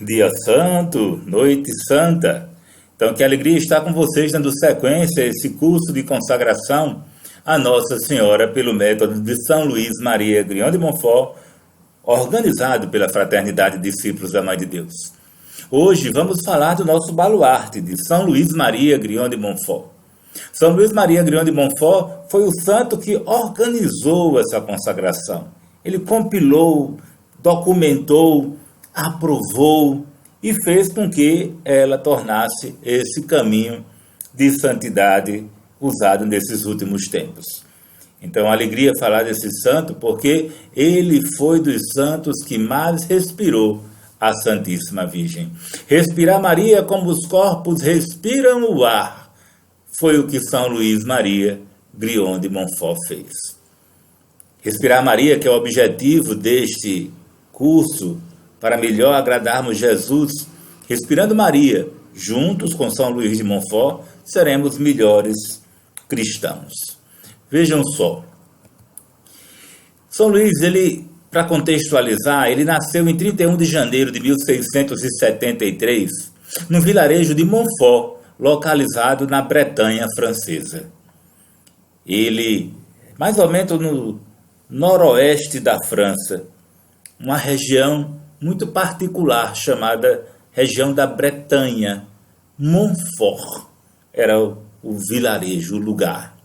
Dia Santo, Noite Santa. Então, que alegria estar com vocês dando sequência a esse curso de consagração a Nossa Senhora pelo método de São Luís Maria Grignion de Montfort, organizado pela Fraternidade Discípulos da Mãe de Deus. Hoje vamos falar do nosso baluarte, de São Luís Maria Grignion de Montfort. São Luís Maria Grignion de Montfort foi o santo que organizou essa consagração. Ele compilou, documentou, aprovou e fez com que ela tornasse esse caminho de santidade usado nesses últimos tempos. Então, alegria falar desse santo, porque ele foi dos santos que mais respirou a Santíssima Virgem. Respirar Maria como os corpos respiram o ar, foi o que São Luís Maria Grignion de Montfort fez. Respirar Maria, que é o objetivo deste curso, para melhor agradarmos Jesus, respirando Maria, juntos com São Luís de Montfort, seremos melhores cristãos. Vejam só. São Luís, para contextualizar, ele nasceu em 31 de janeiro de 1673, no vilarejo de Montfort, localizado na Bretanha francesa. Ele, mais ou menos no noroeste da França, uma região muito particular, chamada região da Bretanha. Montfort era o vilarejo, o lugar.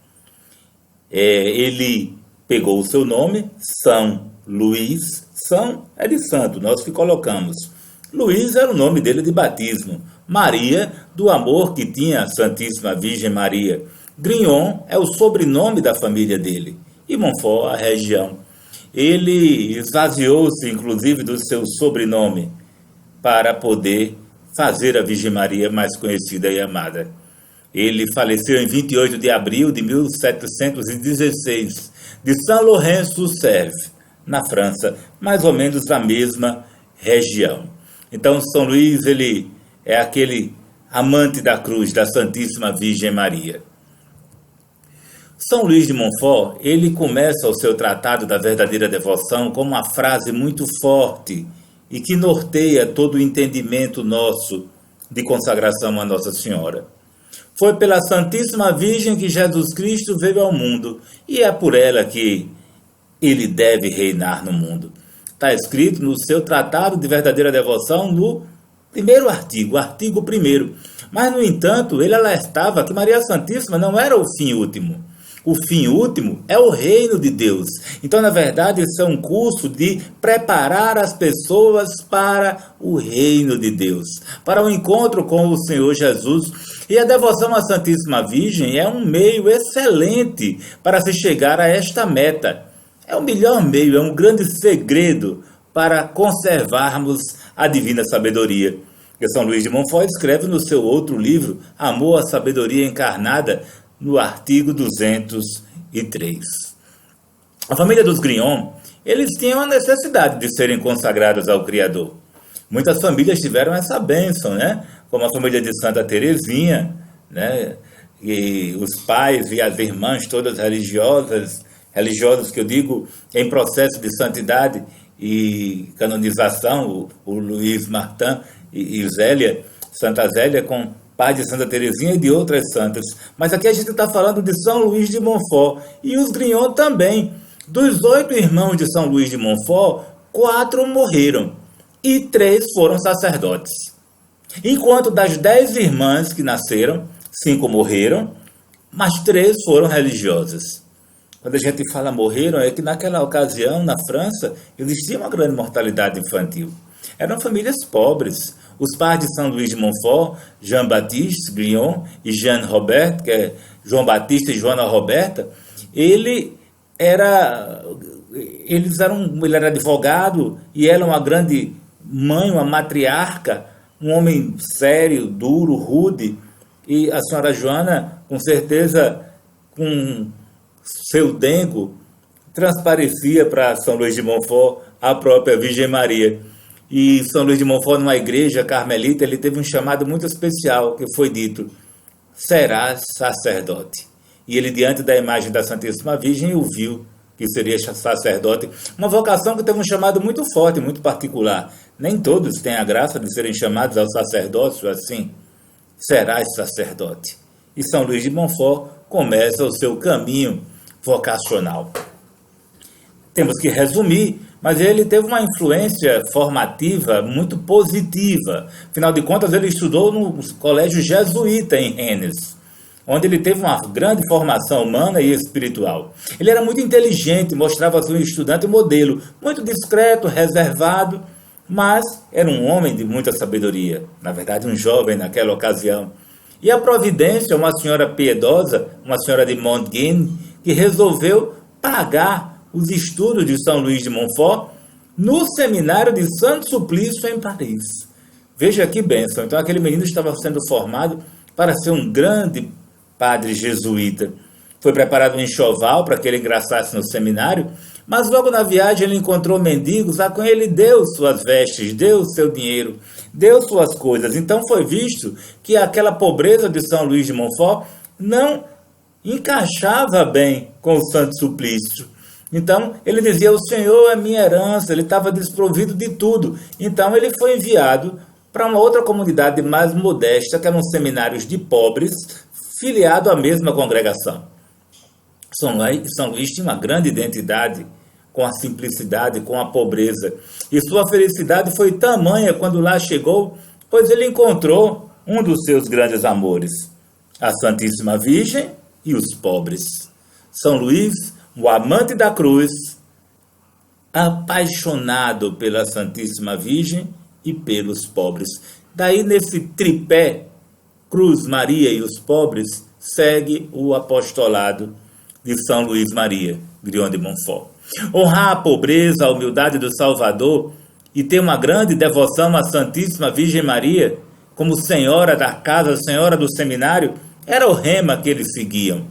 Ele pegou o seu nome, São Luís. São é de santo, nós que colocamos. Luís era o nome dele de batismo. Maria, do amor que tinha a Santíssima Virgem Maria. Grignion é o sobrenome da família dele. E Montfort, a região. Ele esvaziou-se, inclusive, do seu sobrenome para poder fazer a Virgem Maria mais conhecida e amada. Ele faleceu em 28 de abril de 1716, de Saint-Laurent-sur-Sèvre, na França, mais ou menos na mesma região. Então, São Luís, ele é aquele amante da cruz, da Santíssima Virgem Maria. São Luís de Montfort, ele começa o seu tratado da verdadeira devoção com uma frase muito forte e que norteia todo o entendimento nosso de consagração a Nossa Senhora. Foi pela Santíssima Virgem que Jesus Cristo veio ao mundo e é por ela que ele deve reinar no mundo. Está escrito no seu tratado de verdadeira devoção no primeiro artigo, artigo 1º. Mas, no entanto, ele alertava que Maria Santíssima não era o fim último. O fim último é o reino de Deus. Então, na verdade, esse é um curso de preparar as pessoas para o reino de Deus, para o encontro com o Senhor Jesus. E a devoção à Santíssima Virgem é um meio excelente para se chegar a esta meta. É o melhor meio, é um grande segredo para conservarmos a divina sabedoria. E São Luís de Montfort escreve no seu outro livro, Amor à Sabedoria Encarnada, no artigo 203. A família dos Grignion, eles tinham a necessidade de serem consagrados ao Criador. Muitas famílias tiveram essa bênção, né? Como a família de Santa Teresinha, né? E os pais e as irmãs todas religiosas que eu digo em processo de santidade e canonização, o Luís Martin e Zélia, Santa Zélia, com pai de Santa Teresinha e de outras santas. Mas aqui a gente está falando de São Luís de Montfort. E os Grignion também. Dos 8 irmãos de São Luís de Montfort, 4 morreram. E 3 foram sacerdotes. Enquanto das 10 irmãs que nasceram, 5 morreram, mas 3 foram religiosas. Quando a gente fala morreram, é que naquela ocasião, na França, existia uma grande mortalidade infantil. Eram famílias pobres. Os pais de São Luís de Montfort, Jean-Baptiste Grignion e Jeanne Robert, que é João Batista e Joana Roberta, ele era advogado e ela uma grande mãe, uma matriarca, um homem sério, duro, rude. E a senhora Joana, com certeza, com seu dengo, transparecia para São Luís de Montfort a própria Virgem Maria. E São Luís de Montfort, numa igreja carmelita, ele teve um chamado muito especial, que foi dito: serás sacerdote. E ele, diante da imagem da Santíssima Virgem, ouviu que que seria sacerdote, uma vocação que teve um chamado muito forte, muito particular. Nem todos têm a graça de serem chamados ao sacerdócio assim. Serás sacerdote. E São Luís de Montfort começa o seu caminho vocacional. Temos que resumir, mas ele teve uma influência formativa muito positiva. Afinal de contas, ele estudou no colégio jesuíta em Rennes, onde ele teve uma grande formação humana e espiritual. Ele era muito inteligente, mostrava-se um estudante modelo, muito discreto, reservado, mas era um homem de muita sabedoria, na verdade um jovem naquela ocasião. E a providência, uma senhora piedosa, uma senhora de Montaigne, que resolveu pagar os estudos de São Luís de Montfort no seminário de Santo Suplício em Paris. Veja que bênção. Então aquele menino estava sendo formado para ser um grande padre jesuíta. Foi preparado um enxoval para que ele ingressasse no seminário, mas logo na viagem ele encontrou mendigos, a quem ele deu suas vestes, deu seu dinheiro, deu suas coisas. Então foi visto que aquela pobreza de São Luís de Montfort não encaixava bem com o Santo Suplício. Então ele dizia: o Senhor é minha herança. Ele estava desprovido de tudo. Então ele foi enviado para uma outra comunidade mais modesta, que eram seminários de pobres, filiado à mesma congregação. São Luís tinha uma grande identidade com a simplicidade, com a pobreza. E sua felicidade foi tamanha quando lá chegou, pois ele encontrou um dos seus grandes amores, a Santíssima Virgem e os pobres. São Luís, o amante da cruz, apaixonado pela Santíssima Virgem e pelos pobres. Daí, nesse tripé, Cruz, Maria e os pobres, segue o apostolado de São Luís Maria Grignon de Montfort. Honrar a pobreza, a humildade do Salvador e ter uma grande devoção à Santíssima Virgem Maria, como senhora da casa, senhora do seminário, era o rema que eles seguiam.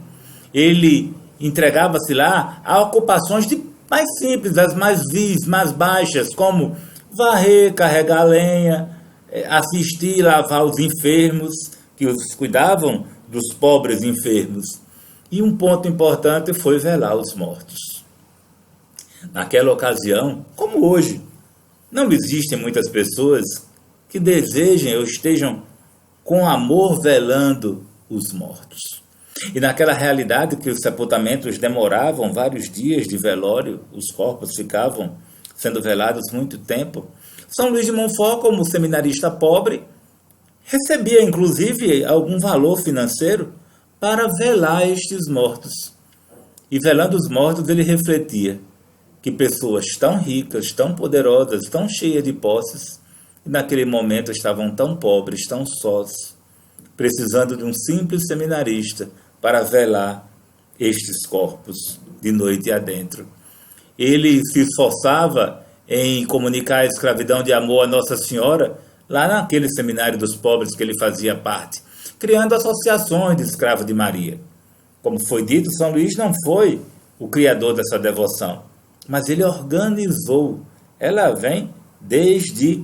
Ele entregava-se lá a ocupações mais simples, as mais vis, mais baixas, como varrer, carregar lenha, assistir, lavar os enfermos, que os cuidavam dos pobres enfermos. E um ponto importante foi velar os mortos. Naquela ocasião, como hoje, não existem muitas pessoas que desejem ou estejam com amor velando os mortos. E naquela realidade que os sepultamentos demoravam vários dias de velório, os corpos ficavam sendo velados muito tempo, São Luís de Montfort, como seminarista pobre, recebia inclusive algum valor financeiro para velar estes mortos. E velando os mortos, ele refletia que pessoas tão ricas, tão poderosas, tão cheias de posses, naquele momento estavam tão pobres, tão sós, precisando de um simples seminarista para velar estes corpos de noite adentro. Ele se esforçava em comunicar a escravidão de amor a Nossa Senhora, lá naquele seminário dos pobres que ele fazia parte, criando associações de escravos de Maria. Como foi dito, São Luís não foi o criador dessa devoção, mas ele organizou. Ela vem desde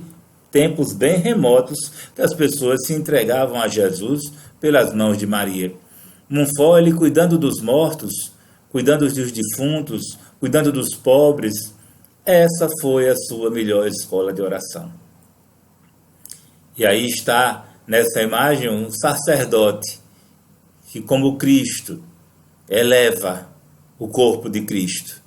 tempos bem remotos que as pessoas se entregavam a Jesus pelas mãos de Maria. Montfort, ele cuidando dos mortos, cuidando dos defuntos, cuidando dos pobres, essa foi a sua melhor escola de oração. E aí está nessa imagem um sacerdote que, como Cristo, eleva o corpo de Cristo.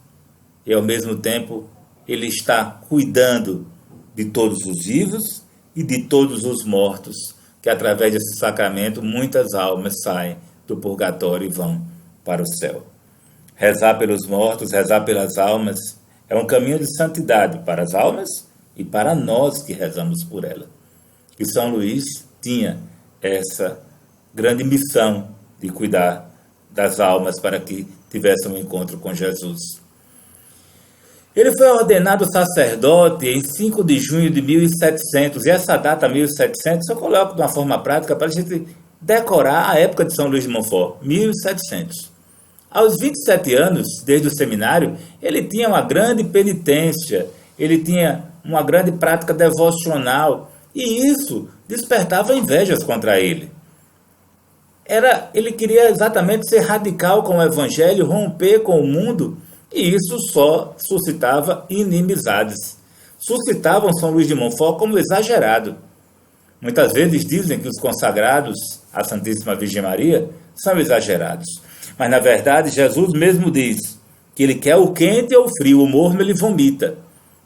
E ao mesmo tempo ele está cuidando de todos os vivos e de todos os mortos, que através desse sacramento muitas almas saem do purgatório e vão para o céu. Rezar pelos mortos, rezar pelas almas, é um caminho de santidade para as almas e para nós que rezamos por ela. E São Luís tinha essa grande missão de cuidar das almas para que tivessem um encontro com Jesus. Ele foi ordenado sacerdote em 5 de junho de 1700, e essa data 1700 eu coloco de uma forma prática para a gente decorar a época de São Luís de Montfort, 1700. Aos 27 anos, desde o seminário, ele tinha uma grande penitência, ele tinha uma grande prática devocional, e isso despertava invejas contra ele. Ele queria exatamente ser radical com o evangelho, romper com o mundo E isso só suscitava inimizades. Suscitavam São Luís de Montfort como exagerado. Muitas vezes dizem que os consagrados à Santíssima Virgem Maria são exagerados. Mas, na verdade, Jesus mesmo diz que ele quer o quente ou o frio, o morno ele vomita.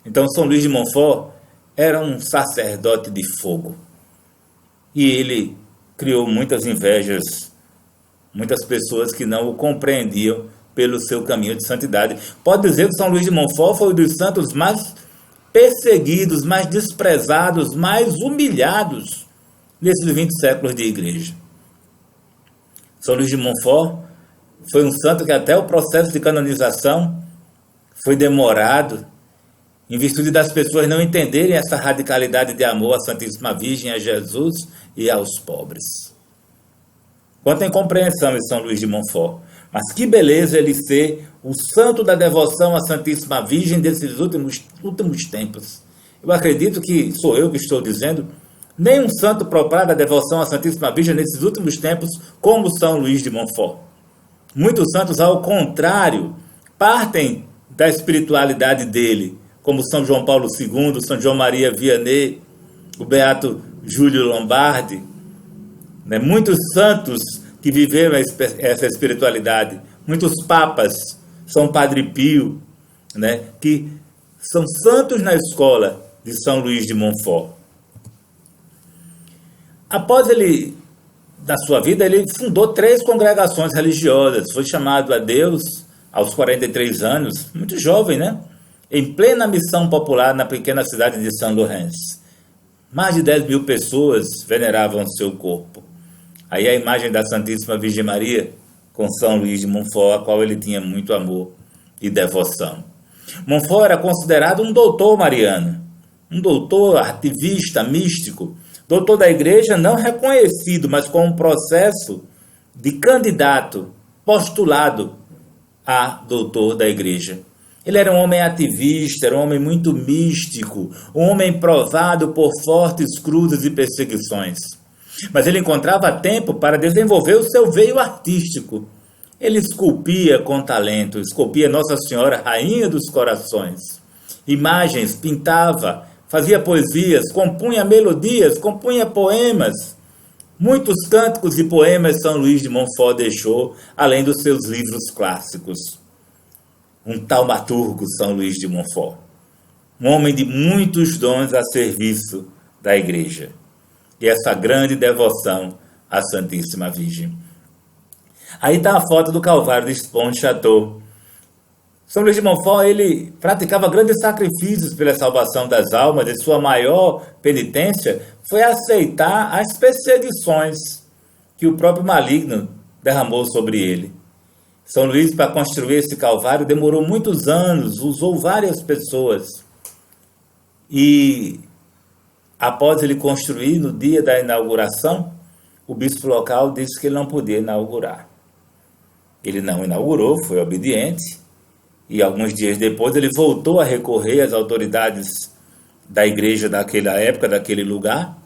Então, São Luís de Montfort era um sacerdote de fogo. E ele criou muitas invejas, muitas pessoas que não o compreendiam pelo seu caminho de santidade. Pode dizer que São Luís de Montfort foi um dos santos mais perseguidos, mais desprezados, mais humilhados nesses 20 séculos de igreja. São Luís de Montfort foi um santo que até o processo de canonização foi demorado, em virtude das pessoas não entenderem essa radicalidade de amor à Santíssima Virgem, a Jesus e aos pobres. Quanta incompreensão em São Luís de Montfort. Mas que beleza ele ser o santo da devoção à Santíssima Virgem desses últimos tempos. Eu acredito que sou eu que estou dizendo, nem um santo propaga a devoção à Santíssima Virgem nesses últimos tempos como São Luís de Montfort. Muitos santos, ao contrário, partem da espiritualidade dele, como São João Paulo II, São João Maria Vianney, o beato Júlio Lombardi, né? Muitos santos que viveram essa espiritualidade, muitos papas, São Padre Pio, né? Que são santos na escola de São Luís de Montfort. Após ele, na sua vida, ele fundou 3 congregações religiosas, foi chamado a Deus aos 43 anos, muito jovem, né? Em plena missão popular na pequena cidade de Saint-Laurent. Mais de 10 mil pessoas veneravam seu corpo. Aí a imagem da Santíssima Virgem Maria com São Luís de Montfort, a qual ele tinha muito amor e devoção. Montfort era considerado um doutor mariano, um doutor ativista, místico, doutor da igreja não reconhecido, mas com um processo de candidato, postulado a doutor da igreja. Ele era um homem ativista, era um homem muito místico, um homem provado por fortes cruzes e perseguições. Mas ele encontrava tempo para desenvolver o seu veio artístico. Ele esculpia com talento, esculpia Nossa Senhora, Rainha dos Corações. Imagens, pintava, fazia poesias, compunha melodias, compunha poemas. Muitos cânticos e poemas São Luís de Montfort deixou, além dos seus livros clássicos. Um taumaturgo São Luís de Montfort. Um homem de muitos dons a serviço da igreja. E essa grande devoção à Santíssima Virgem. Aí está a foto do Calvário de Pontchâteau. São Luís de Montfort, ele praticava grandes sacrifícios pela salvação das almas, e sua maior penitência foi aceitar as perseguições que o próprio maligno derramou sobre ele. São Luís, para construir esse Calvário, demorou muitos anos, usou várias pessoas. E após ele construir, no dia da inauguração, o bispo local disse que ele não podia inaugurar. Ele não inaugurou, foi obediente, e alguns dias depois ele voltou a recorrer às autoridades da igreja daquela época, daquele lugar,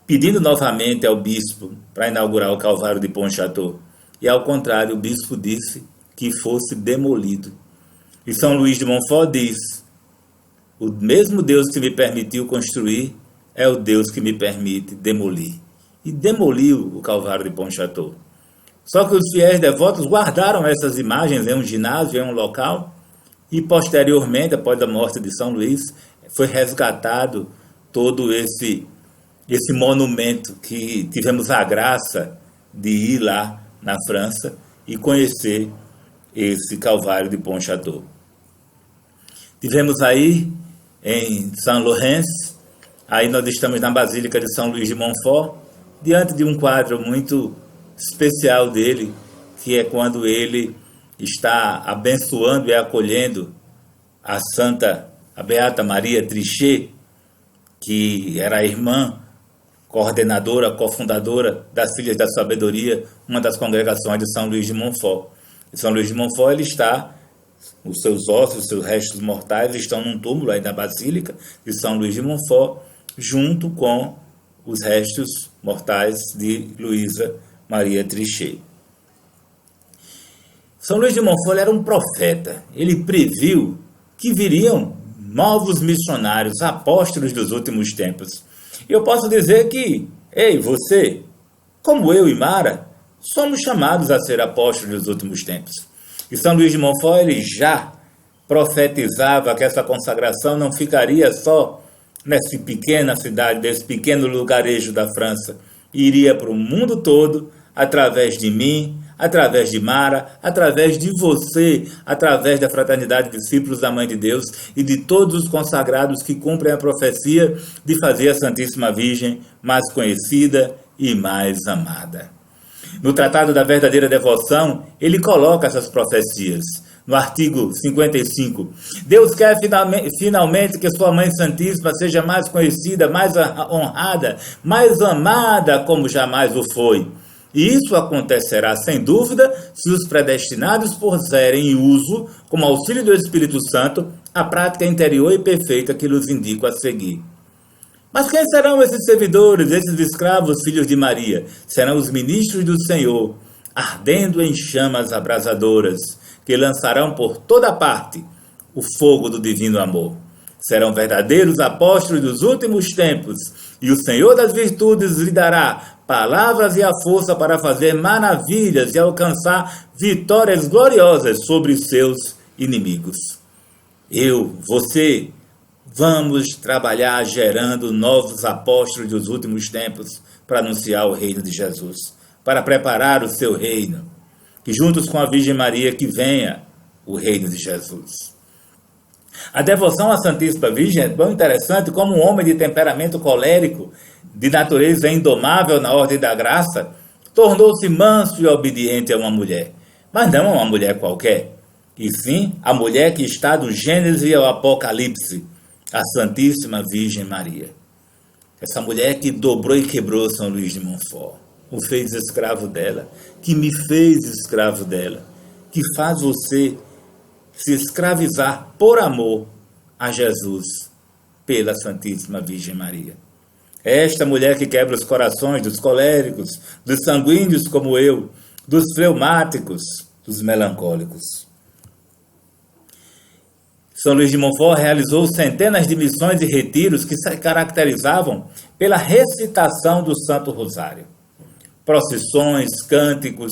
pedindo novamente ao bispo para inaugurar o Calvário de Pontchâteau. E ao contrário, o bispo disse que fosse demolido. E São Luís de Montfort diz: o mesmo Deus que me permitiu construir é o Deus que me permite demolir. E demoliu o Calvário de Pontchâteau. Só que os fiéis devotos guardaram essas imagens em um ginásio, em um local, e posteriormente, após a morte de São Luís, foi resgatado todo esse monumento, que tivemos a graça de ir lá na França e conhecer esse Calvário de Pontchâteau. Tivemos aí em Saint-Laurent, aí nós estamos na Basílica de São Luís de Montfort, diante de um quadro muito especial dele, que é quando ele está abençoando e acolhendo a Beata Maria Trichet, que era a irmã coordenadora, cofundadora das Filhas da Sabedoria, uma das congregações de São Luís de Montfort. E São Luís de Montfort, ele está, os seus ossos, os seus restos mortais estão num túmulo aí na Basílica de São Luís de Montfort, junto com os restos mortais de Luísa Maria Trichet. São Luís de Montfort era um profeta. Ele previu que viriam novos missionários, apóstolos dos últimos tempos. E eu posso dizer que, ei, você, como eu e Mara, somos chamados a ser apóstolos dos últimos tempos. E São Luís de Montfort, ele já profetizava que essa consagração não ficaria só nessa pequena cidade, desse pequeno lugarejo da França. Iria para o mundo todo, através de mim, através de Mara, através de você, através da fraternidade de discípulos da Mãe de Deus e de todos os consagrados que cumprem a profecia de fazer a Santíssima Virgem mais conhecida e mais amada. No Tratado da Verdadeira Devoção, ele coloca essas profecias. No artigo 55, Deus quer finalmente que sua Mãe Santíssima seja mais conhecida, mais honrada, mais amada como jamais o foi. E isso acontecerá, sem dúvida, se os predestinados puserem em uso, como auxílio do Espírito Santo, a prática interior e perfeita que lhes indico a seguir. Mas quem serão esses servidores, esses escravos, filhos de Maria? Serão os ministros do Senhor, ardendo em chamas abrasadoras, que lançarão por toda parte o fogo do divino amor. Serão verdadeiros apóstolos dos últimos tempos, e o Senhor das virtudes lhe dará palavras e a força para fazer maravilhas e alcançar vitórias gloriosas sobre seus inimigos. Eu, você, vamos trabalhar gerando novos apóstolos dos últimos tempos para anunciar o reino de Jesus, para preparar o seu reino, que juntos com a Virgem Maria que venha o reino de Jesus. A devoção à Santíssima Virgem é tão interessante como um homem de temperamento colérico, de natureza indomável na ordem da graça, tornou-se manso e obediente a uma mulher. Mas não a uma mulher qualquer, e sim a mulher que está do Gênesis ao Apocalipse, a Santíssima Virgem Maria. Essa mulher que dobrou e quebrou São Luís de Montfort, o fez escravo dela, que me fez escravo dela, que faz você se escravizar por amor a Jesus pela Santíssima Virgem Maria. É esta mulher que quebra os corações dos coléricos, dos sanguíneos como eu, dos fleumáticos, dos melancólicos. São Luís de Montfort realizou centenas de missões e retiros que se caracterizavam pela recitação do Santo Rosário. Procissões, cânticos,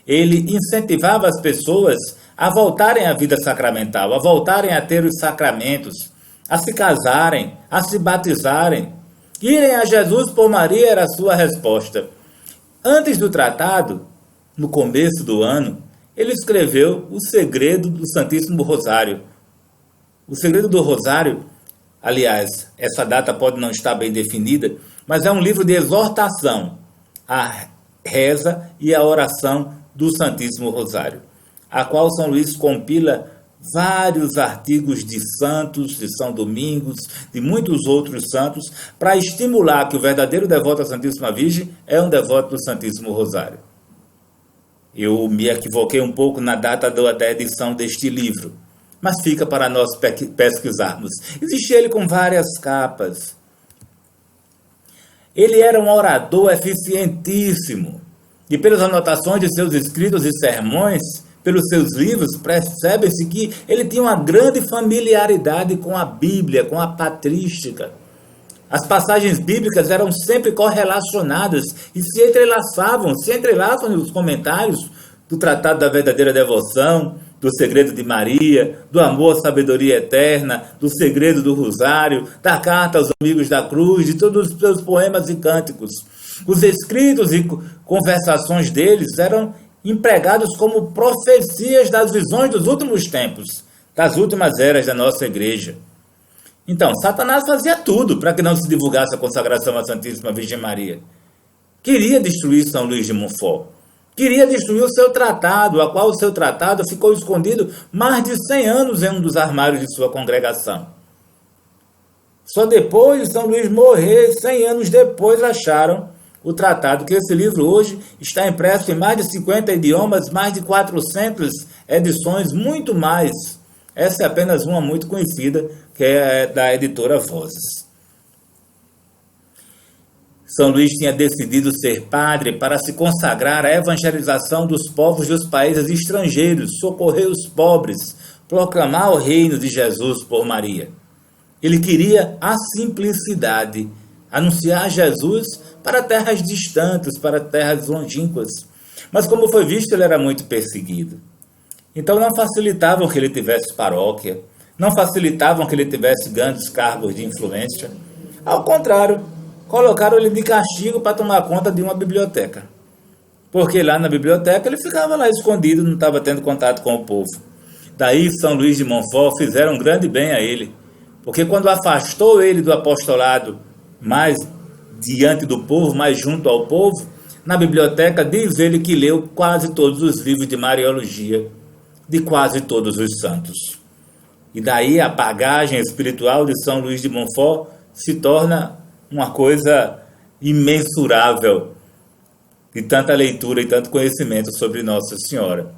ele incentivava as pessoas a voltarem à vida sacramental, a voltarem a ter os sacramentos, a se casarem, a se batizarem. Irem a Jesus por Maria era a sua resposta. Antes do tratado, no começo do ano, ele escreveu O Segredo do Santíssimo Rosário. O Segredo do Rosário, aliás, essa data pode não estar bem definida, mas é um livro de exortação à reza e à oração do Santíssimo Rosário, a qual São Luís compila vários artigos de santos, de São Domingos, de muitos outros santos, para estimular que o verdadeiro devoto à Santíssima Virgem é um devoto do Santíssimo Rosário. Eu me equivoquei um pouco na data da edição deste livro, mas fica para nós pesquisarmos. Existe ele com várias capas. Ele era um orador eficientíssimo, e pelas anotações de seus escritos e sermões, pelos seus livros, percebe-se que ele tinha uma grande familiaridade com a Bíblia, com a patrística. As passagens bíblicas eram sempre correlacionadas e se entrelaçam nos comentários do Tratado da Verdadeira Devoção, do Segredo de Maria, do Amor à Sabedoria Eterna, do Segredo do Rosário, da Carta aos Amigos da Cruz, de todos os seus poemas e cânticos. Os escritos e conversações deles eram empregados como profecias das visões dos últimos tempos, das últimas eras da nossa igreja. Então, Satanás fazia tudo para que não se divulgasse a consagração à Santíssima Virgem Maria. Queria destruir São Luís de Montfort. Queria destruir o seu tratado, a qual o seu tratado ficou escondido mais de 100 anos em um dos armários de sua congregação. Só depois de São Luís morrer, 100 anos depois, acharam o tratado, que esse livro hoje está impresso em mais de 50 idiomas, mais de 400 edições, muito mais. Essa é apenas uma muito conhecida, que é da editora Vozes. São Luís tinha decidido ser padre para se consagrar à evangelização dos povos dos países estrangeiros, socorrer os pobres, proclamar o reino de Jesus por Maria. Ele queria a simplicidade, anunciar Jesus para terras distantes, para terras longínquas. Mas como foi visto, ele era muito perseguido. Então não facilitavam que ele tivesse paróquia, não facilitavam que ele tivesse grandes cargos de influência. Ao contrário, colocaram ele de castigo para tomar conta de uma biblioteca. Porque lá na biblioteca ele ficava lá escondido, não estava tendo contato com o povo. Daí São Luís de Montfort fizeram um grande bem a ele, porque quando afastou ele do apostolado, mais diante do povo, mais junto ao povo, na biblioteca diz ele que leu quase todos os livros de Mariologia, de quase todos os santos. E daí a bagagem espiritual de São Luís de Montfort se torna uma coisa imensurável, de tanta leitura e tanto conhecimento sobre Nossa Senhora.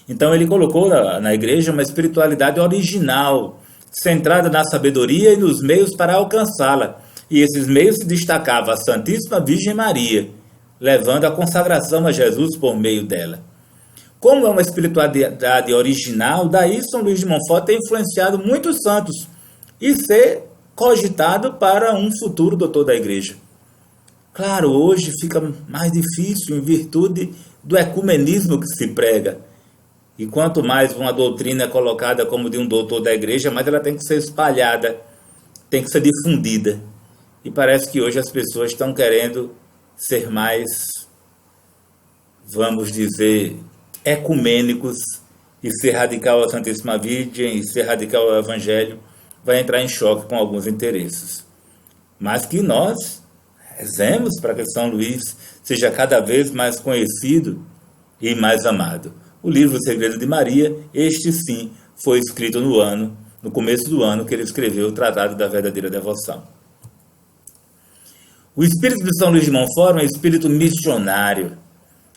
Então ele colocou na igreja uma espiritualidade original, centrada na sabedoria e nos meios para alcançá-la. E esses meios se destacava a Santíssima Virgem Maria, levando a consagração a Jesus por meio dela. Como é uma espiritualidade original, daí São Luís de Montfort tem influenciado muitos santos e ser cogitado para um futuro doutor da igreja. Claro, hoje fica mais difícil em virtude do ecumenismo que se prega. E quanto mais uma doutrina é colocada como de um doutor da igreja, mais ela tem que ser espalhada, tem que ser difundida. E parece que hoje as pessoas estão querendo ser mais, vamos dizer, ecumênicos, e ser radical à Santíssima Virgem e ser radical ao Evangelho vai entrar em choque com alguns interesses. Mas que nós rezemos para que São Luís seja cada vez mais conhecido e mais amado. O livro O Segredo de Maria, este sim, foi escrito no começo do ano que ele escreveu o Tratado da Verdadeira Devoção. O espírito de São Luís de Montfort é um espírito missionário.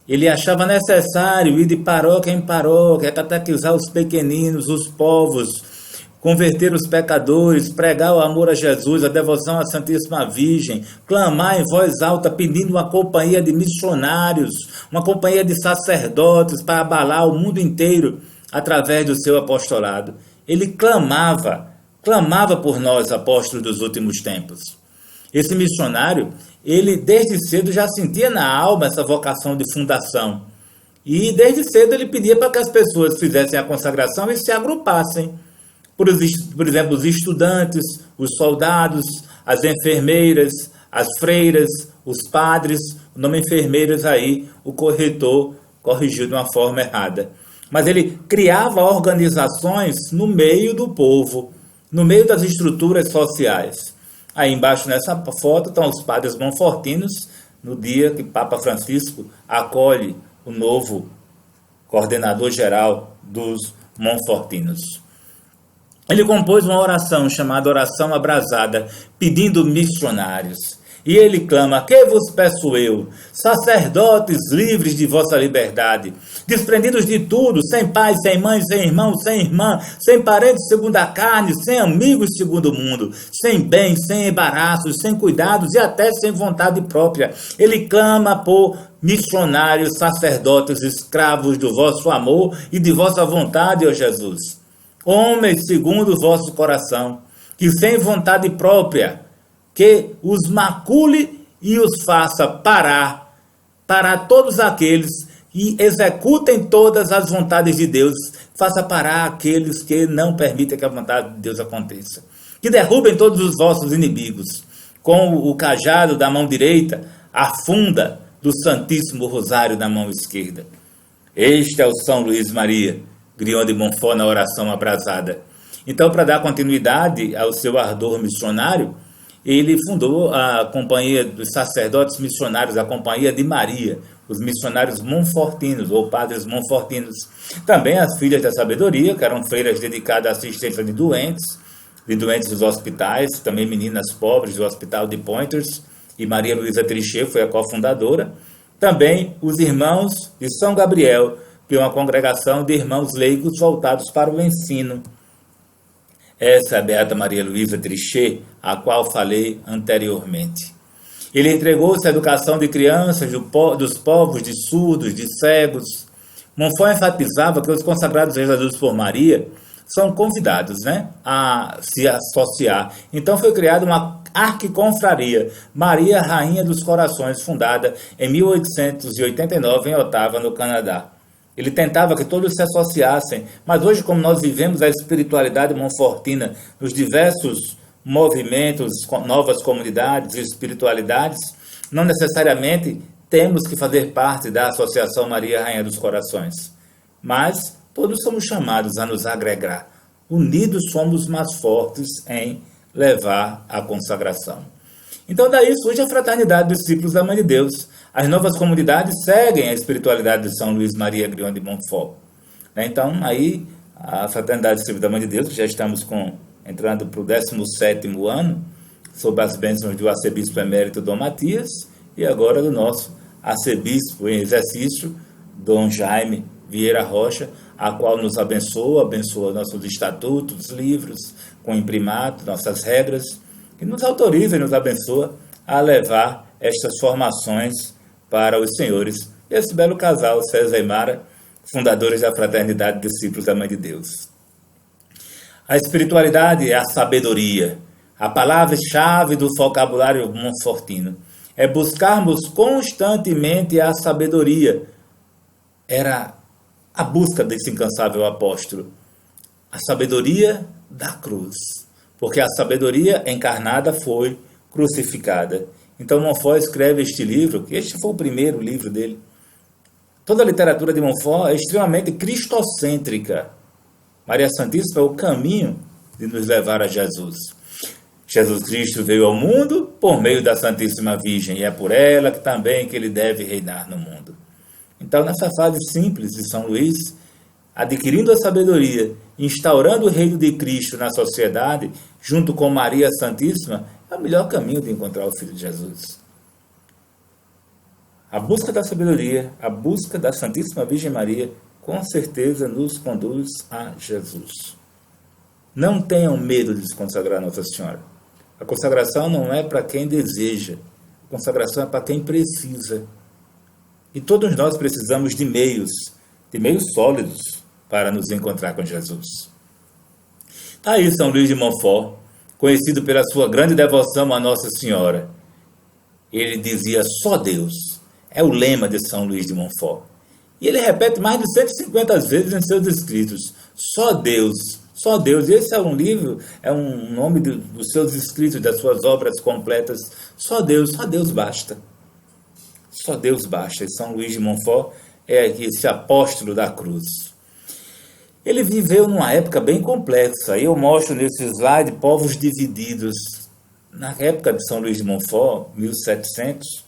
Ele achava necessário ir de paróquia em paróquia, catequizar os pequeninos, os povos, converter os pecadores, pregar o amor a Jesus, a devoção à Santíssima Virgem, clamar em voz alta pedindo uma companhia de missionários, uma companhia de sacerdotes para abalar o mundo inteiro através do seu apostolado. Ele clamava por nós, apóstolos dos últimos tempos. Esse missionário, ele desde cedo já sentia na alma essa vocação de fundação. E desde cedo ele pedia para que as pessoas fizessem a consagração e se agrupassem. Por exemplo, os estudantes, os soldados, as enfermeiras, as freiras, os padres. O nome enfermeiras aí, o corretor corrigiu de uma forma errada. Mas ele criava organizações no meio do povo, no meio das estruturas sociais. Aí embaixo nessa foto estão os padres monfortinos, no dia que Papa Francisco acolhe o novo coordenador geral dos monfortinos. Ele compôs uma oração chamada Oração Abrasada, pedindo missionários. E ele clama: que vos peço eu, sacerdotes livres de vossa liberdade, desprendidos de tudo, sem pai, sem mãe, sem irmão, sem irmã, sem parentes segundo a carne, sem amigos segundo o mundo, sem bem, sem embaraços, sem cuidados e até sem vontade própria. Ele clama por missionários, sacerdotes, escravos do vosso amor e de vossa vontade, ó Jesus. Homens segundo o vosso coração, que sem vontade própria, que os macule e os faça parar todos aqueles que executem todas as vontades de Deus, faça parar aqueles que não permitem que a vontade de Deus aconteça, que derrubem todos os vossos inimigos, com o cajado da mão direita, a funda do Santíssimo Rosário na mão esquerda. Este é o São Luís Maria, Grião de Montfort na oração abrasada. Então, para dar continuidade ao seu ardor missionário, ele fundou a Companhia dos Sacerdotes Missionários, a Companhia de Maria, os missionários monfortinos, ou padres monfortinos. Também as Filhas da Sabedoria, que eram freiras dedicadas à assistência de doentes dos hospitais, também meninas pobres do Hospital de Pointers, e Maria Luísa Trichet foi a cofundadora. Também os Irmãos de São Gabriel, que é uma congregação de irmãos leigos voltados para o ensino. Essa é a Beata Maria Luísa Trichet, a qual falei anteriormente. Ele entregou-se à educação de crianças, dos povos, de surdos, de cegos. Montfort enfatizava que os consagrados realizados por Maria são convidados, né, a se associar. Então foi criada uma arquiconfraria, Maria Rainha dos Corações, fundada em 1889 em Ottawa, no Canadá. Ele tentava que todos se associassem, mas hoje, como nós vivemos a espiritualidade montfortina nos diversos movimentos, novas comunidades e espiritualidades, não necessariamente temos que fazer parte da Associação Maria Rainha dos Corações, mas todos somos chamados a nos agregar. Unidos somos mais fortes em levar a consagração. Então daí surge a Fraternidade dos Discípulos da Mãe de Deus. As novas comunidades seguem a espiritualidade de São Luís Maria Grion de Montfort. Então aí a Fraternidade dos Discípulos da Mãe de Deus, já estamos entrando para o 17º ano, sob as bênçãos do arcebispo emérito Dom Matias, e agora do nosso arcebispo em exercício, Dom Jaime Vieira Rocha, a qual nos abençoa nossos estatutos, livros, com imprimato, nossas regras, e nos autoriza e nos abençoa a levar estas formações para os senhores, esse belo casal, César e Mara, fundadores da Fraternidade dos Discípulos da Mãe de Deus. A espiritualidade é a sabedoria. A palavra-chave do vocabulário montfortino é buscarmos constantemente a sabedoria. Era a busca desse incansável apóstolo. A sabedoria da cruz. Porque a sabedoria encarnada foi crucificada. Então Montfort escreve este livro, que este foi o primeiro livro dele. Toda a literatura de Montfort é extremamente cristocêntrica. Maria Santíssima é o caminho de nos levar a Jesus. Jesus Cristo veio ao mundo por meio da Santíssima Virgem, e é por ela que também que ele deve reinar no mundo. Então, nessa fase simples de São Luís, adquirindo a sabedoria, instaurando o reino de Cristo na sociedade, junto com Maria Santíssima, é o melhor caminho de encontrar o Filho de Jesus. A busca da sabedoria, a busca da Santíssima Virgem Maria, com certeza nos conduz a Jesus. Não tenham medo de se consagrar a Nossa Senhora. A consagração não é para quem deseja, a consagração é para quem precisa. E todos nós precisamos de meios sólidos para nos encontrar com Jesus. Está aí São Luís de Montfort, conhecido pela sua grande devoção a Nossa Senhora. Ele dizia só Deus. É o lema de São Luís de Montfort. E ele repete mais de 150 vezes em seus escritos. Só Deus, só Deus. Esse é um livro, é um nome dos seus escritos, das suas obras completas. Só Deus basta. Só Deus basta. E São Luís de Montfort é esse apóstolo da cruz. Ele viveu numa época bem complexa. Eu mostro nesse slide povos divididos. Na época de São Luís de Montfort, 1700,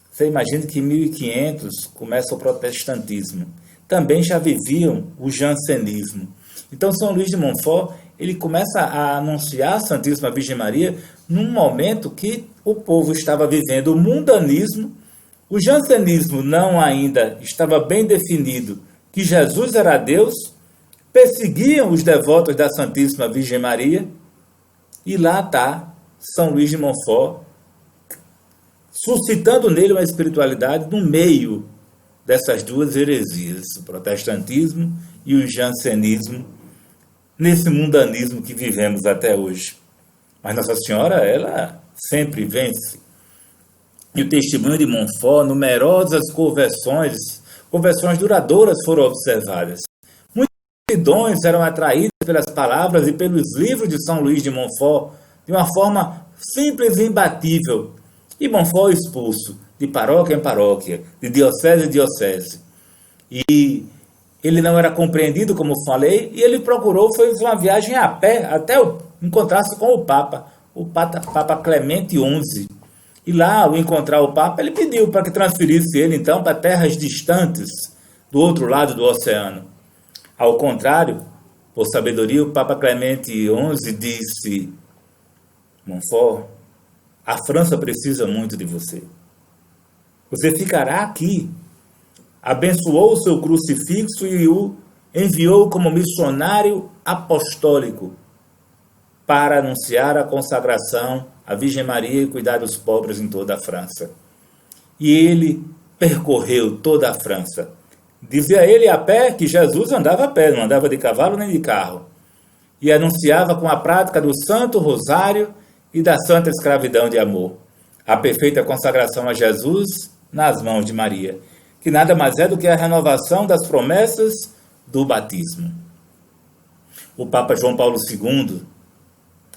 você imagina que em 1500 começa o protestantismo. Também já viviam o jansenismo. Então São Luís de Montfort, ele começa a anunciar a Santíssima Virgem Maria num momento que o povo estava vivendo o mundanismo, o jansenismo não ainda estava bem definido que Jesus era Deus, perseguiam os devotos da Santíssima Virgem Maria, e lá está São Luís de Montfort, suscitando nele uma espiritualidade no meio dessas duas heresias, o protestantismo e o jansenismo, nesse mundanismo que vivemos até hoje. Mas Nossa Senhora, ela sempre vence. E o testemunho de Montfort, numerosas conversões duradouras foram observadas. Muitas multidões eram atraídas pelas palavras e pelos livros de São Luís de Montfort de uma forma simples e imbatível. E Montfort expulso de paróquia em paróquia, de diocese em diocese. E ele não era compreendido, como falei, e ele procurou, fez uma viagem a pé, até encontrar-se com o Papa Clemente XI. E lá, ao encontrar o Papa, ele pediu para que transferisse ele, então, para terras distantes, do outro lado do oceano. Ao contrário, por sabedoria, o Papa Clemente XI disse: Montfort, a França precisa muito de você. Você ficará aqui. Abençoou o seu crucifixo e o enviou como missionário apostólico para anunciar a consagração à Virgem Maria e cuidar dos pobres em toda a França. E ele percorreu toda a França. Dizia ele a pé que Jesus andava a pé, não andava de cavalo nem de carro. E anunciava com a prática do Santo Rosário e da Santa Escravidão de Amor a perfeita consagração a Jesus nas mãos de Maria, que nada mais é do que a renovação das promessas do batismo. O Papa João Paulo II,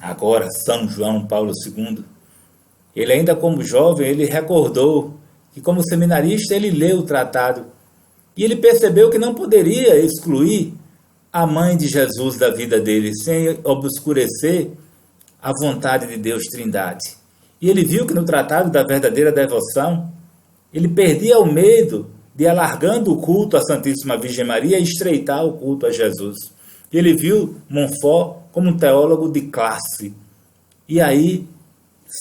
agora São João Paulo II, ele ainda como jovem, ele recordou que como seminarista ele leu o tratado e ele percebeu que não poderia excluir a mãe de Jesus da vida dele, sem obscurecer a vontade de Deus Trindade. E ele viu que no tratado da verdadeira devoção, ele perdia o medo de, alargando o culto à Santíssima Virgem Maria, estreitar o culto a Jesus. Ele viu Montfort como um teólogo de classe. E aí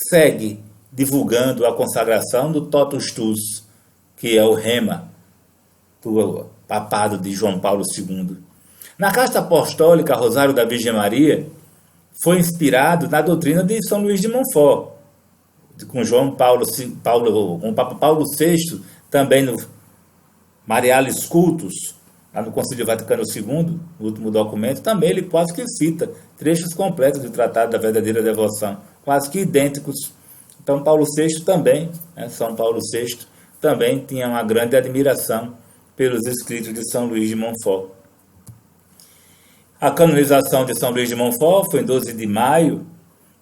segue divulgando a consagração do Totus Tuus, que é o rema do papado de João Paulo II. Na Carta Apostólica Rosário da Virgem Maria, foi inspirado na doutrina de São Luís de Montfort, com o Papa Paulo VI, também no Marialis Cultus, lá no Concílio Vaticano II, o último documento, também ele quase que cita trechos completos do Tratado da Verdadeira Devoção, quase que idênticos. Então Paulo VI também, São Paulo VI, também tinha uma grande admiração pelos escritos de São Luís de Montfort. A canonização de São Luís de Montfort foi em 12 de maio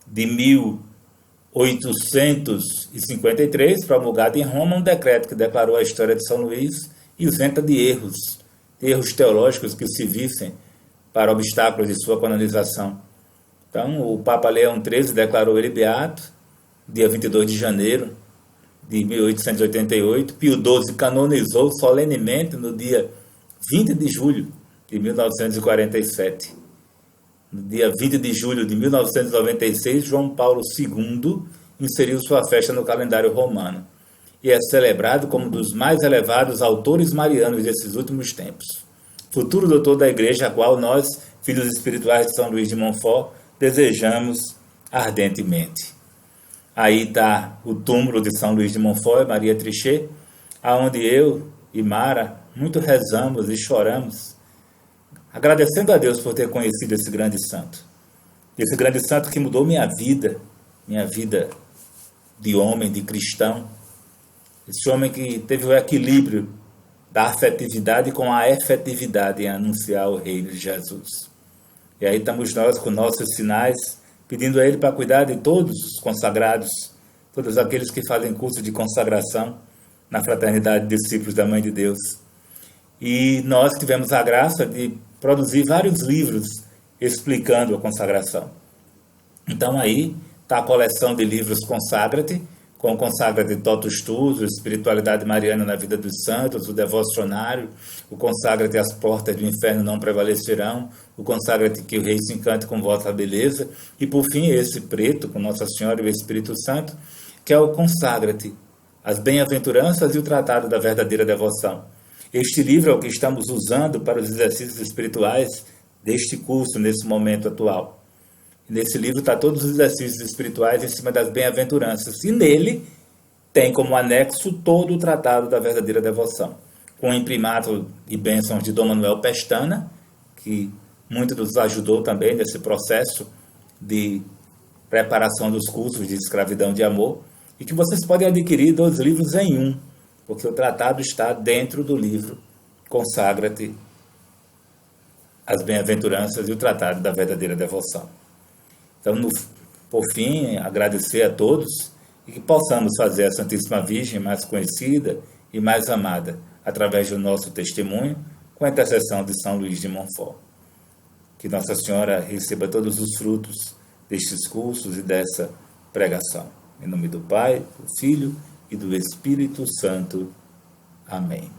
de 1853, promulgado em Roma um decreto que declarou a história de São Luís isenta de erros teológicos que se vissem para obstáculos de sua canonização. Então, o Papa Leão XIII declarou ele beato, dia 22 de janeiro de 1888. Pio XII canonizou solenemente no dia 20 de julho de 1947. No dia 20 de julho de 1996, João Paulo II inseriu sua festa no calendário romano e é celebrado como um dos mais elevados autores marianos desses últimos tempos. Futuro doutor da Igreja, a qual nós, filhos espirituais de São Luís de Montfort, desejamos ardentemente. Aí está o túmulo de São Luís de Montfort, Maria Trichet, aonde eu e Mara muito rezamos e choramos, agradecendo a Deus por ter conhecido esse grande santo que mudou minha vida de homem, de cristão, esse homem que teve o equilíbrio da afetividade com a efetividade em anunciar o reino de Jesus. E aí estamos nós com nossos sinais, pedindo a Ele para cuidar de todos os consagrados, todos aqueles que fazem curso de consagração na Fraternidade de Discípulos da Mãe de Deus. E nós tivemos a graça de produzir vários livros explicando a consagração. Então aí está a coleção de livros Consagra-te, com o Consagra-te Totus Tuus, Espiritualidade Mariana na Vida dos Santos, o Devocionário, o Consagra-te As Portas do Inferno Não Prevalecerão, o Consagra-te Que o Rei se Encante com Vossa Beleza, e por fim esse preto, com Nossa Senhora e o Espírito Santo, que é o Consagra-te, As Bem-aventuranças e o Tratado da Verdadeira Devoção. Este livro é o que estamos usando para os exercícios espirituais deste curso, nesse momento atual. Nesse livro está todos os exercícios espirituais em cima das bem-aventuranças. E nele tem como anexo todo o Tratado da Verdadeira Devoção, com o imprimato e bênçãos de Dom Manuel Pestana, que muito nos ajudou também nesse processo de preparação dos cursos de escravidão de amor, e que vocês podem adquirir 2 livros em um, porque o tratado está dentro do livro Consagra-te, As Bem-aventuranças e o Tratado da Verdadeira Devoção. Então, por fim, agradecer a todos e que possamos fazer a Santíssima Virgem mais conhecida e mais amada através do nosso testemunho, com a intercessão de São Luís de Montfort. Que Nossa Senhora receba todos os frutos destes cursos e dessa pregação. Em nome do Pai, do Filho e do Espírito Santo. Amém.